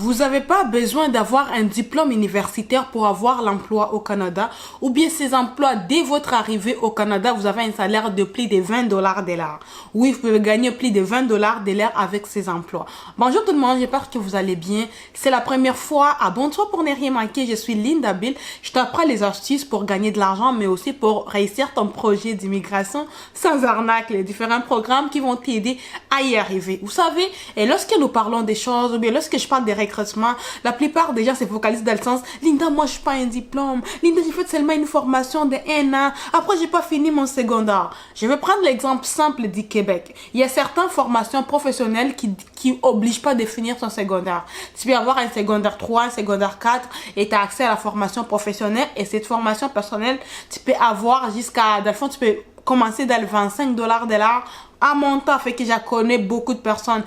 Vous n'avez pas besoin d'avoir un diplôme universitaire pour avoir l'emploi au Canada, ou bien ces emplois, dès votre arrivée au Canada, vous avez un salaire de plus de 20 $ de l'heure. Oui, vous pouvez gagner plus de 20 $ de l'heure avec ces emplois. Bonjour tout le monde, j'espère que vous allez bien. C'est la première fois, abonne-toi pour ne rien manquer. Je suis Linda Bill. Je t'apprends les astuces pour gagner de l'argent, mais aussi pour réussir ton projet d'immigration sans arnaque, les différents programmes qui vont t'aider à y arriver. Vous savez, et lorsque nous parlons des choses, ou bien lorsque je parle des recrutement, la plupart des gens se focalisent dans le sens Linda, moi je suis pas un diplôme. Linda, j'ai fait seulement une formation de 1 an. Après, j'ai pas fini mon secondaire. Je vais prendre l'exemple simple du Québec. Il y a certaines formations professionnelles qui obligent pas de finir son secondaire. Tu peux avoir un secondaire 3, un secondaire 4 et tu as accès à la formation professionnelle. Et cette formation personnelle, tu peux avoir jusqu'à, dans le fond, tu peux commencer dans le 25 $ de l'heure. À mon temps, fait que je connais beaucoup de personnes.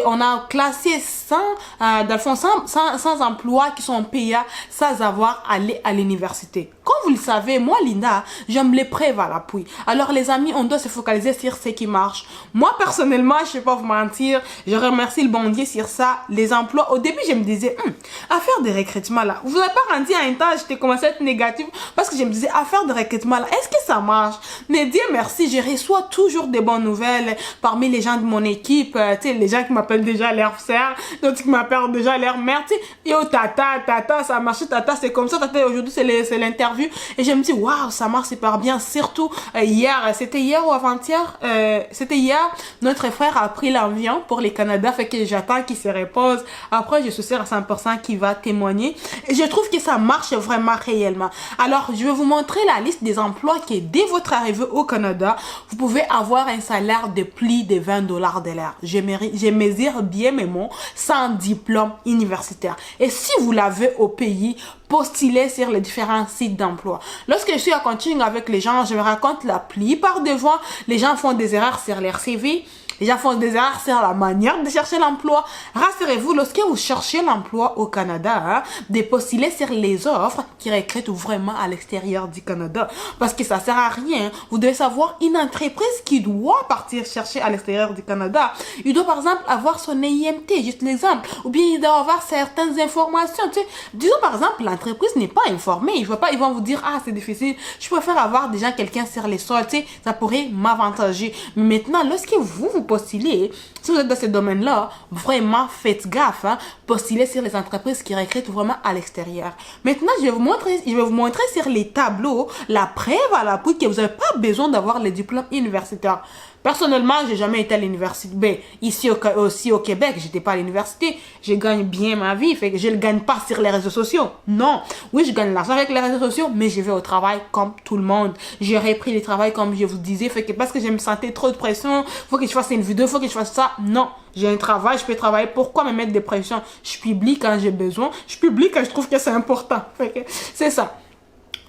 On a classé 100, dans le fond, 100 emplois qui sont payés sans avoir allé à l'université. Comme vous le savez, moi, Linda, j'aime les preuves à l'appui. Alors, les amis, on doit se focaliser sur ce qui marche. Moi, personnellement, je vais pas vous mentir, je remercie le bon Dieu sur ça. Les emplois, au début, je me disais, affaire de recrutement là. Vous n'avez pas rendu à un temps, j'étais commencé à être négative parce que je me disais, affaire de recrutement là, est-ce que ça marche? Mais Dieu merci, je reçois toujours des bonnes nouvelles parmi les gens de mon équipe, tu sais, les gens qui m'appellent déjà leur sœur, d'autres qui m'appellent déjà leur mère, tu sais, yo tata, ça a marché, tata, c'est comme ça, tata, aujourd'hui c'est l'interview, et je me dis, waouh, ça marche super bien, surtout c'était hier ou avant-hier, c'était hier, notre frère a pris l'avion pour les Canada, fait que j'attends qu'il se repose, après je suis sûre à 100% qu'il va témoigner, et je trouve que ça marche vraiment réellement. Alors, je vais vous montrer la liste des emplois qui, dès votre arrivée au Canada, vous pouvez avoir un salaire de plus de 20 $ de l'heure. Je mesure bien mes mots sans diplôme universitaire. Et si vous l'avez au pays, postulez sur les différents sites d'emploi. Lorsque je suis en coaching avec les gens, je me rends compte la plupart des fois, les gens font des erreurs sur leur CV. Les gens font des erreurs sur la manière de chercher l'emploi. Rassurez-vous, lorsque vous cherchez l'emploi au Canada, de postuler sur les offres qui recrutent vraiment à l'extérieur du Canada. Parce que ça sert à rien. Vous devez savoir, une entreprise qui doit partir chercher à l'extérieur du Canada, il doit par exemple avoir son IMT, juste l'exemple. Ou bien il doit avoir certaines informations. Tu sais, disons par exemple, l'entreprise n'est pas informée. Ils vont vous dire, c'est difficile. Je préfère avoir déjà quelqu'un sur les sols. Tu sais, ça pourrait m'avantager. Mais maintenant, lorsque vous postulez, si vous êtes dans ce domaine-là, vraiment faites gaffe, postulez sur les entreprises qui recrutent vraiment à l'extérieur. Maintenant, je vais vous montrer sur les tableaux la preuve à l'appui que vous n'avez pas besoin d'avoir les diplômes universitaires. Personnellement, j'ai jamais été à l'université. Ben, ici aussi au Québec, j'étais pas à l'université. Je gagne bien ma vie, fait que je le gagne pas sur les réseaux sociaux. Non. Oui, je gagne l'argent avec les réseaux sociaux, mais je vais au travail comme tout le monde. J'ai repris le travail comme je vous disais, fait que parce que je me sentais trop de pression, faut que je fasse une vidéo, faut que je fasse ça. Non. J'ai un travail, je peux travailler. Pourquoi me mettre des pressions? Je publie quand j'ai besoin. Je publie quand je trouve que c'est important. Fait que c'est ça.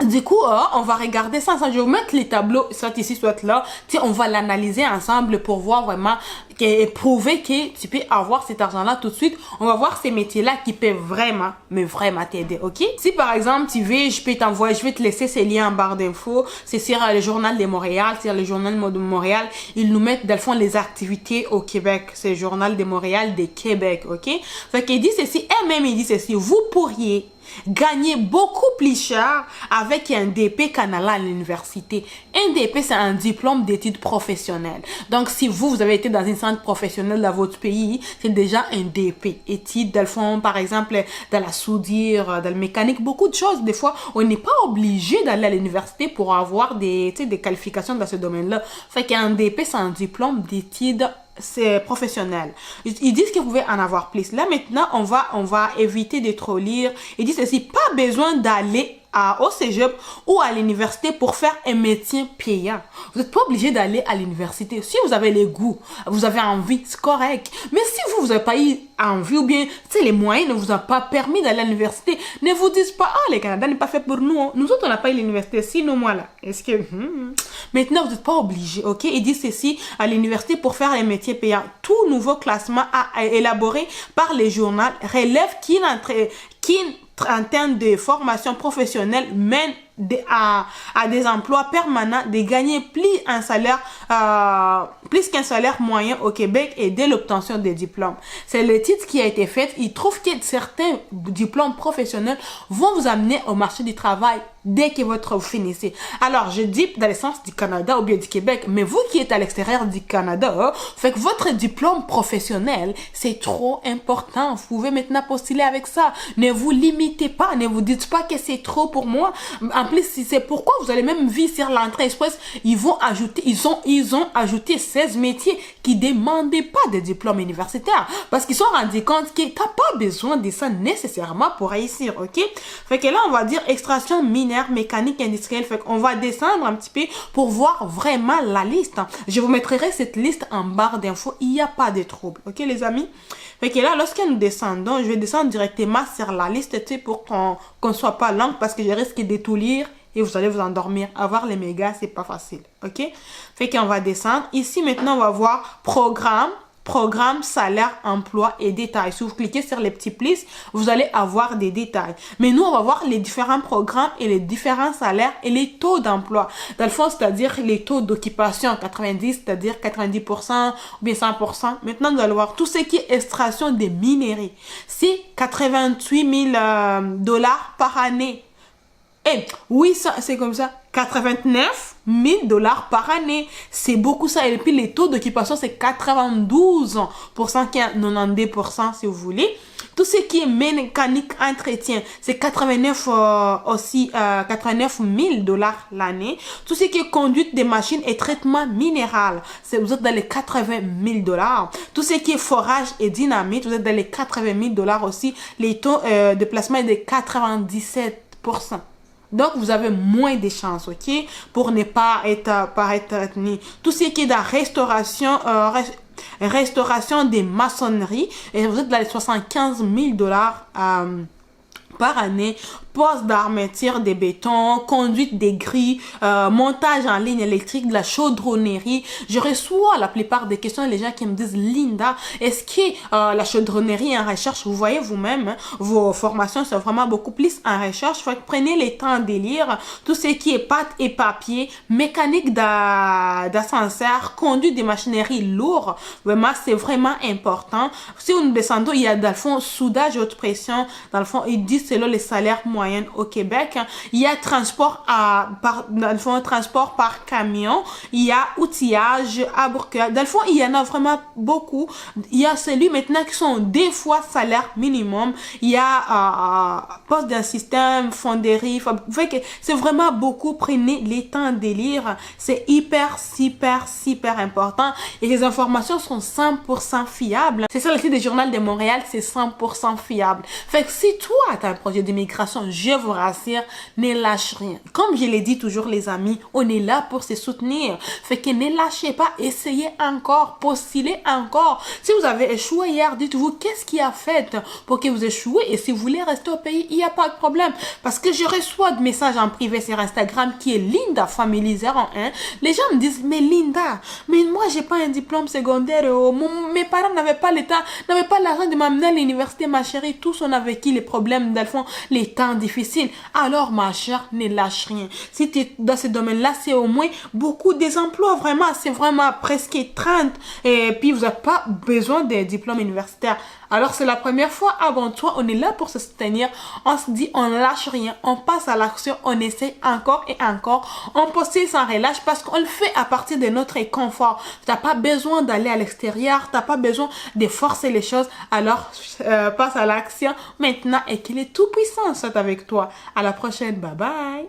Du coup, on va regarder ça ensemble. Je vais vous mettre les tableaux, soit ici, soit là. Tu sais, on va l'analyser ensemble pour voir vraiment et prouver que tu peux avoir cet argent-là tout de suite. On va voir ces métiers-là qui peuvent vraiment, mais vraiment t'aider, ok? Si par exemple, tu veux, je vais te laisser ces liens en barre d'infos. C'est sur le Journal de Montréal, sur le Journal de Montréal. Ils nous mettent, dans le fond, les activités au Québec. C'est le Journal de Montréal de Québec, ok? Fait qu'il dit ceci, elle-même, il dit ceci. Vous pourriez gagner beaucoup plus cher avec un DP Canada à l'université. Un DP, c'est un diplôme d'études professionnelles. Donc, si vous avez été dans une centre professionnelle dans votre pays, c'est déjà un DP. Études, dans le fond, par exemple, dans la soudure, dans la mécanique, beaucoup de choses. Des fois, on n'est pas obligé d'aller à l'université pour avoir des qualifications dans ce domaine-là. Fait qu'un DP, c'est un diplôme d'études professionnel. Ils disent que vous pouvez en avoir plus. Là, maintenant, on va éviter de trop lire. Ils disent aussi, pas besoin d'aller au cégep ou à l'université pour faire un métier payant. Vous n'êtes pas obligé d'aller à l'université. Si vous avez les goûts, vous avez envie, c'est correct. Mais si vous n'avez pas eu envie ou bien, les moyens ne vous ont pas permis d'aller à l'université, ne vous dites pas, le Canada n'est pas fait pour nous. Nous autres, on n'a pas eu l'université. Sinon, moi, là. Est-ce que... Maintenant, vous n'êtes pas obligé, ok? Ils disent ceci, à l'université, pour faire les métiers payants, tout nouveau classement élaboré par les journaux relève qui en termes de formation professionnelle mène à des emplois permanents, de gagner plus qu'un salaire moyen au Québec et dès l'obtention des diplômes. C'est le titre qui a été fait. Il trouve que certains diplômes professionnels vont vous amener au marché du travail dès que vous finissez. Alors, je dis dans le sens du Canada ou bien du Québec, mais vous qui êtes à l'extérieur du Canada, fait que votre diplôme professionnel, c'est trop important. Vous pouvez maintenant postuler avec ça. Ne vous limitez pas, ne vous dites pas que c'est trop pour moi. En plus, si c'est pourquoi vous allez même vivre sur l'entrée express, ils ont ajouté 16 métiers qui demandaient pas de diplôme universitaire parce qu'ils se sont rendus compte que t'as pas besoin de ça nécessairement pour réussir, ok? Fait que là, on va dire extraction minière, mécanique industrielle. Fait qu'on va descendre un petit peu pour voir vraiment la liste. Je vous mettrai cette liste en barre d'infos. Il n'y a pas de trouble. Ok, les amis? Fait que là, lorsque nous descendons, je vais descendre directement sur la liste, tu sais, pour qu'on soit pas lent parce que je risque de tout lire et vous allez vous endormir. Avoir les mégas, c'est pas facile. Ok? Fait qu'on va descendre. Ici, maintenant, on va voir programme, salaire, emploi et détails. Si vous cliquez sur les petits plus, vous allez avoir des détails. Mais nous, on va voir les différents programmes et les différents salaires et les taux d'emploi. Dans le fond, c'est-à-dire les taux d'occupation, 90, c'est-à-dire 90% ou bien 100%. Maintenant, nous allons voir tout ce qui est extraction des minerais. C'est 88 000 dollars par année. Et oui, ça, c'est comme ça. 89 000 dollars par année. C'est beaucoup ça. Et puis, les taux d'occupation, c'est 92%, 92% si vous voulez. Tout ce qui est mécanique entretien, c'est 89 000 dollars l'année. Tout ce qui est conduite des machines et traitement minéral, vous êtes dans les 80 000 dollars. Tout ce qui est forage et dynamite, vous êtes dans les 80 000 dollars aussi. Les taux de placement est de 97%. Donc, vous avez moins de chances, ok, pour ne pas être retenu. Tout ce qui est dans restauration des maçonneries, et vous êtes dans les 75 000 dollars par année, poste d'armature des bétons, conduite des grilles, montage en ligne électrique, de la chaudronnerie. Je reçois la plupart des questions les gens qui me disent Linda, est-ce que la chaudronnerie est en recherche? Vous voyez vous-même, hein, vos formations sont vraiment beaucoup plus en recherche. Fait que prenez les temps de lire tout ce qui est pâte et papier, mécanique d'ascenseur, conduite des machineries lourdes. Vraiment, c'est vraiment important. Si nous descendons, il y a dans le fond soudage haute pression. Dans le fond, ils disent selon les salaires moyens au Québec. Il y a transport dans le fond, transport par camion. Il y a outillage, abreuvoir. Dans le fond, il y en a vraiment beaucoup. Il y a celui maintenant qui sont des fois salaire minimum. Il y a poste d'un système, fonderie. Fait que c'est vraiment beaucoup. Prenez les temps de lire. C'est super important. Et les informations sont 100% fiables. C'est ça le site du Journal de Montréal, c'est 100% fiable. Fait que si toi, tu as un projet d'immigration, je vous rassure, ne lâche rien. Comme je l'ai dit toujours, les amis, on est là pour se soutenir. Fait que ne lâchez pas, essayez encore, postulez encore. Si vous avez échoué hier, dites-vous qu'est-ce qui a fait pour que vous échouez. Et si vous voulez rester au pays, il n'y a pas de problème. Parce que je reçois des messages en privé sur Instagram qui est Linda Family 01. Les gens me disent, mais Linda, mais moi, j'ai pas un diplôme secondaire. Mes parents n'avaient pas le temps, n'avaient pas l'argent de m'amener à l'université, ma chérie. Tous on a vécu les problèmes, dans le fond, les temps difficiles. Alors, ma chère, ne lâche rien. Si tu es dans ce domaine-là, c'est au moins beaucoup des emplois, vraiment. C'est vraiment presque 30. Et puis, vous n'avez pas besoin d'un diplôme universitaire. Alors, c'est la première fois avant toi. On est là pour se soutenir. On se dit, on ne lâche rien. On passe à l'action. On essaie encore et encore. On postule sans relâche parce qu'on le fait à partir de notre confort. Tu n'as pas besoin d'aller à l'extérieur. Tu n'as pas besoin de forcer les choses. Alors, passe à l'action maintenant et qu'il est tout puissant, soit avec toi. À la prochaine. Bye bye.